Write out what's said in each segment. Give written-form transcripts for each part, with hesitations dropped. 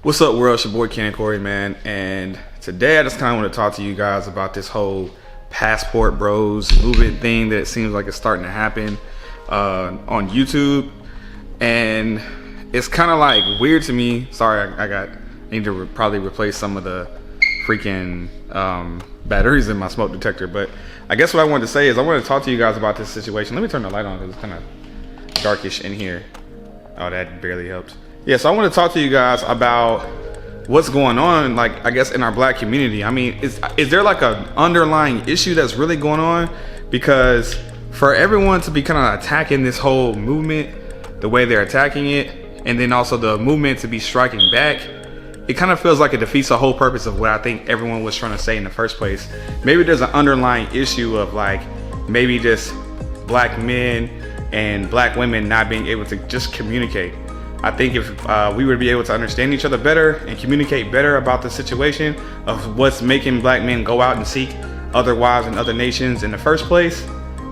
What's up, world? It's your boy Canon Corey, man, and today I just kind of want to talk to you guys about this whole passport bros movement thing that it seems like it's starting to happen on YouTube, and it's kind of like weird to me. Sorry, I need to probably replace some of the freaking batteries in my smoke detector, but I guess what I wanted to say is I want to talk to you guys about this situation. Let me turn the light on because it's kind of darkish in here. Oh, that barely helped. Yeah, so I want to talk to you guys about what's going on, like, I guess, in our black community. I mean, is there like an underlying issue that's really going on? Because for everyone to be kind of attacking this whole movement the way they're attacking it, and then also the movement to be striking back, it kind of feels like it defeats the whole purpose of what I think everyone was trying to say in the first place. Maybe there's an underlying issue of like maybe just black men and black women not being able to just communicate. I think if we would be able to understand each other better and communicate better about the situation of what's making black men go out and seek other wives in other nations in the first place,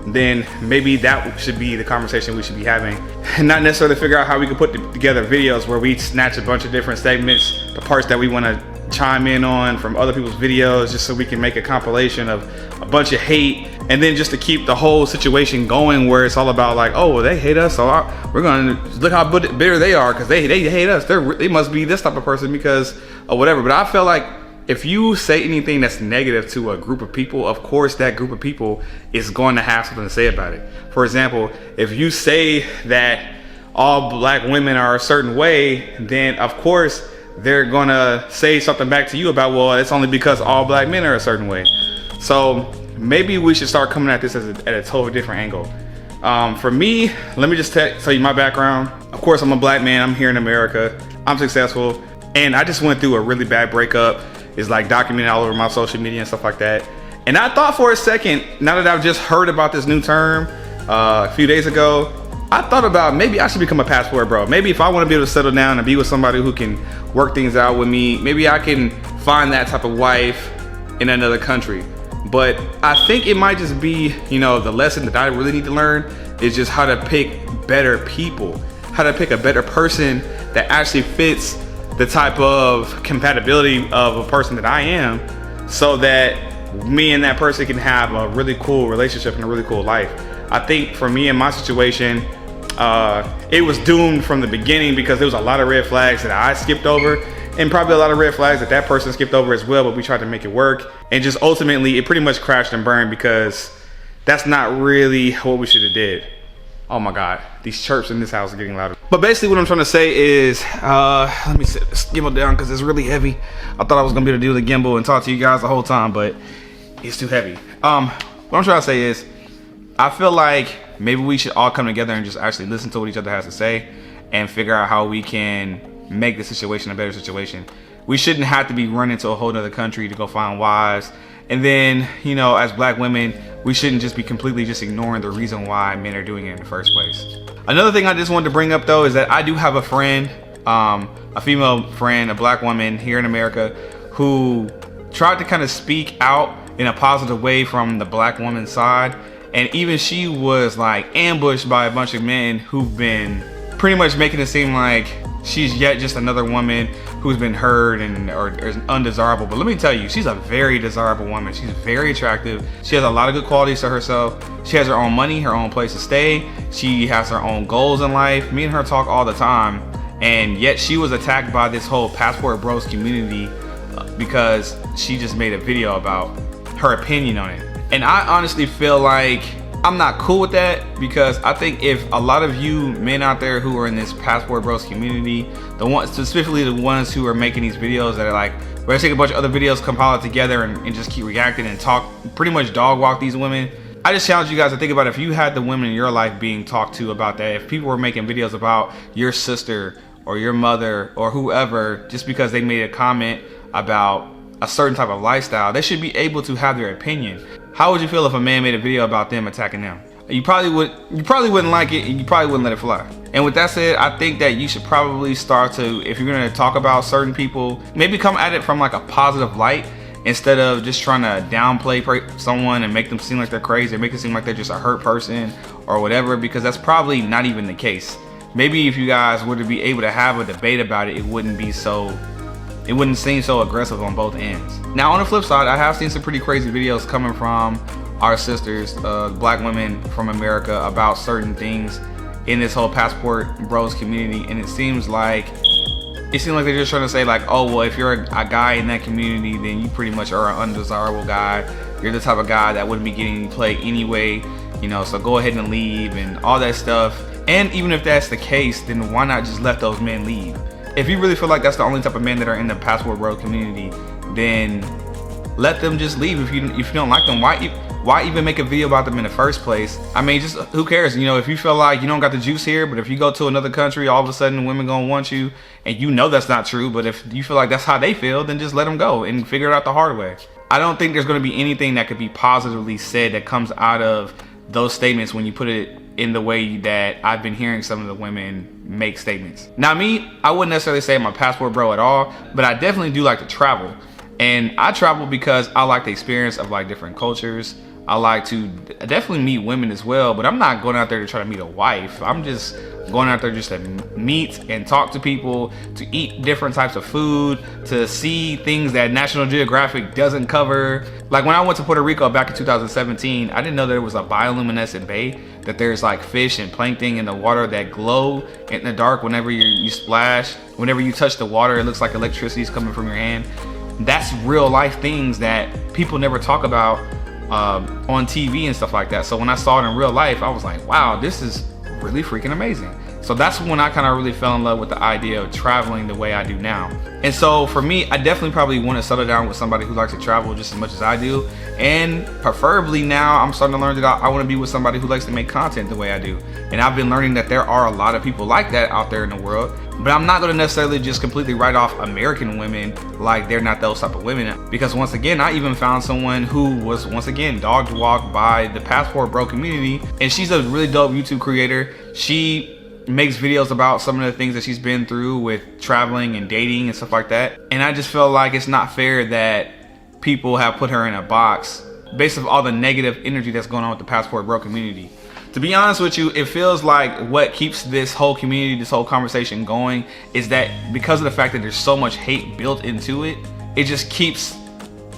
then maybe that should be the conversation we should be having, and not necessarily figure out how we can put together videos where we snatch a bunch of different segments, the parts that we want to chime in on from other people's videos, just so we can make a compilation of a bunch of hate, and then just to keep the whole situation going where it's all about like, oh, well, they hate us, so we're gonna look how bitter they are because they hate us. They must be this type of person because or whatever. But I feel like if you say anything that's negative to a group of people, of course that group of people is going to have something to say about it. For example, if you say that all black women are a certain way, then of course they're gonna say something back to you about, well, it's only because all black men are a certain way. So maybe we should start coming at this at a totally different angle. For me, let me just tell you my background. Of course, I'm a black man. I'm here in America. I'm successful, and I just went through a really bad breakup. It's like documented all over my social media and stuff like that. And I thought for a second, now that I've just heard about this new term a few days ago, I thought about maybe I should become a passport bro. Maybe if I want to be able to settle down and be with somebody who can work things out with me, maybe I can find that type of wife in another country. But I think it might just be, you know, the lesson that I really need to learn is just how to pick better people, how to pick a better person that actually fits the type of compatibility of a person that I am, so that me and that person can have a really cool relationship and a really cool life. I think for me in my situation, it was doomed from the beginning because there was a lot of red flags that I skipped over, and probably a lot of red flags that person skipped over as well, but we tried to make it work, and just ultimately it pretty much crashed and burned because that's not really what we should have did. Oh my God, these chirps in this house are getting louder. But basically what I'm trying to say is, let me sit this gimbal down because it's really heavy. I thought I was gonna be able to do the gimbal and talk to you guys the whole time, but it's too heavy. What I'm trying to say is, I feel like maybe we should all come together and just actually listen to what each other has to say and figure out how we can make the situation a better situation. We shouldn't have to be running to a whole other country to go find wives. And then, you know, as black women, we shouldn't just be completely just ignoring the reason why men are doing it in the first place. Another thing I just wanted to bring up though is that I do have a friend, a female friend, a black woman here in America, who tried to kind of speak out in a positive way from the black woman's side. And even she was like ambushed by a bunch of men who've been pretty much making it seem like she's yet just another woman who's been hurt and or is undesirable. But let me tell you, she's a very desirable woman. She's very attractive. She has a lot of good qualities to herself. She has her own money, her own place to stay. She has her own goals in life. Me and her talk all the time. And yet she was attacked by this whole passport bros community because she just made a video about her opinion on it. And I honestly feel like I'm not cool with that, because I think if a lot of you men out there who are in this passport bros community, the ones, specifically the ones who are making these videos that are like, where they take a bunch of other videos, compile it together and just keep reacting and talk, pretty much dog walk these women. I just challenge you guys to think about if you had the women in your life being talked to about that, if people were making videos about your sister or your mother or whoever, just because they made a comment about a certain type of lifestyle, they should be able to have their opinion. How would you feel if a man made a video about them attacking them? You probably wouldn't like it, and you probably wouldn't let it fly. And with that said, I think that you should probably start to, if you're gonna talk about certain people, maybe come at it from like a positive light instead of just trying to downplay someone and make them seem like they're crazy or make it seem like they're just a hurt person or whatever, because that's probably not even the case. Maybe if you guys were to be able to have a debate about it, it wouldn't be so it wouldn't seem so aggressive on both ends. Now on the flip side, I have seen some pretty crazy videos coming from our sisters, black women from America, about certain things in this whole passport bros community, and it seems like they're just trying to say like, oh well, if you're a guy in that community, then you pretty much are an undesirable guy. You're the type of guy that wouldn't be getting any play anyway, you know, so go ahead and leave and all that stuff. And even if that's the case, then why not just let those men leave? If you really feel like that's the only type of men that are in the passport bro community, then let them just leave. If you don't like them, why even make a video about them in the first place? I mean, just who cares? You know, if you feel like you don't got the juice here, but if you go to another country, all of a sudden women gonna want you, and you know that's not true, but if you feel like that's how they feel, then just let them go and figure it out the hard way. I don't think there's gonna be anything that could be positively said that comes out of those statements when you put it in the way that I've been hearing some of the women make statements. Now me, I wouldn't necessarily say I'm a passport bro at all, but I definitely do like to travel. And I travel because I like the experience of like different cultures. I like to definitely meet women as well, but I'm not going out there to try to meet a wife. I'm just going out there just to meet and talk to people, to eat different types of food, to see things that National Geographic doesn't cover. Like when I went to Puerto Rico back in 2017, I didn't know there was a bioluminescent bay, that there's like fish and plankton in the water that glow in the dark whenever you splash. Whenever you touch the water, it looks like electricity is coming from your hand. That's real life things that people never talk about on TV and stuff like that. So when I saw it in real life, I was like, wow, this is really freaking amazing. So that's when I kind of really fell in love with the idea of traveling the way I do now. And so for me, I definitely probably want to settle down with somebody who likes to travel just as much as I do. And preferably now I'm starting to learn that I want to be with somebody who likes to make content the way I do. And I've been learning that there are a lot of people like that out there in the world. But I'm not going to necessarily just completely write off American women like they're not those type of women. Because once again, I even found someone who was once again dog walked by the passport bro community. And she's a really dope YouTube creator. She makes videos about some of the things that she's been through with traveling and dating and stuff like that. And I just feel like it's not fair that people have put her in a box based on all the negative energy that's going on with the passport bro community. To be honest with you, it feels like what keeps this whole community, this whole conversation going is that because of the fact that there's so much hate built into it, it just keeps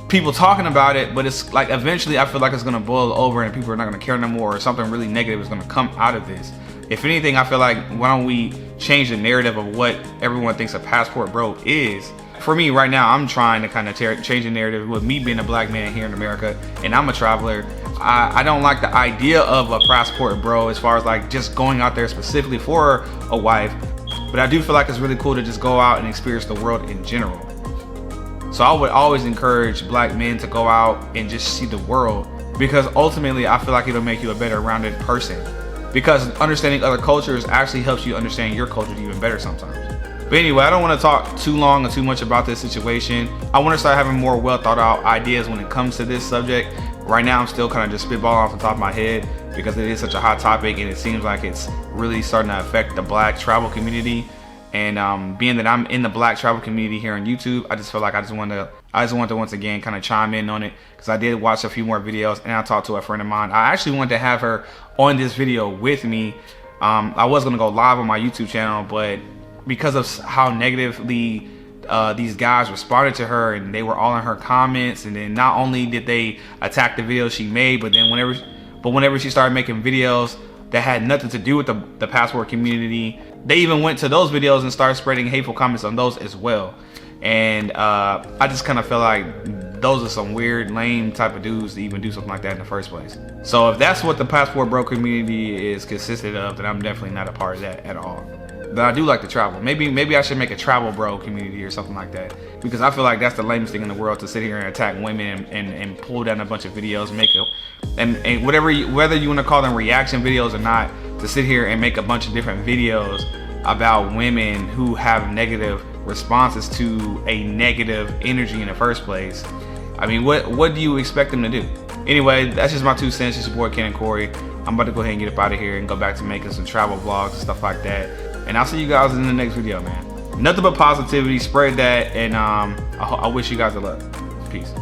people talking about it. But it's like eventually I feel like it's gonna boil over and people are not gonna care no more, or something really negative is gonna come out of this. If anything, I feel like why don't we change the narrative of what everyone thinks a passport bro is. For me right now, I'm trying to kind of change the narrative with me being a black man here in America, and I'm a traveler. I don't like the idea of a passport bro as far as like just going out there specifically for a wife, but I do feel like it's really cool to just go out and experience the world in general. So I would always encourage black men to go out and just see the world, because ultimately I feel like it'll make you a better rounded person, because understanding other cultures actually helps you understand your culture even better sometimes. But anyway, I don't want to talk too long or too much about this situation. I want to start having more well thought out ideas when it comes to this subject. Right now I'm still kind of just spitballing off the top of my head because it is such a hot topic, and it seems like it's really starting to affect the black travel community. And being that I'm in the black travel community here on YouTube, I just feel like I just want to once again kind of chime in on it, because I did watch a few more videos and I talked to a friend of mine. I actually wanted to have her on this video with me. I was going to go live on my YouTube channel, but because of how negatively these guys responded to her, and they were all in her comments, and then not only did they attack the videos she made, but then whenever she started making videos that had nothing to do with the passport community, they even went to those videos and started spreading hateful comments on those as well. And I just kind of feel like those are some weird, lame type of dudes to even do something like that in the first place. So if that's what the passport bro community is consisted of, then I'm definitely not a part of that at all. But I do like to travel. Maybe I should make a travel bro community or something like that, because I feel like that's the lamest thing in the world, to sit here and attack women and pull down a bunch of videos, and whether you want to call them reaction videos or not, to sit here and make a bunch of different videos about women who have negative responses to a negative energy in the first place. I mean, what do you expect them to do? Anyway, that's just my 2 cents. It's your boy Canon Corey. I'm about to go ahead and get up out of here and go back to making some travel vlogs and stuff like that. And I'll see you guys in the next video, man. Nothing but positivity, spread that, and I wish you guys a luck. Peace.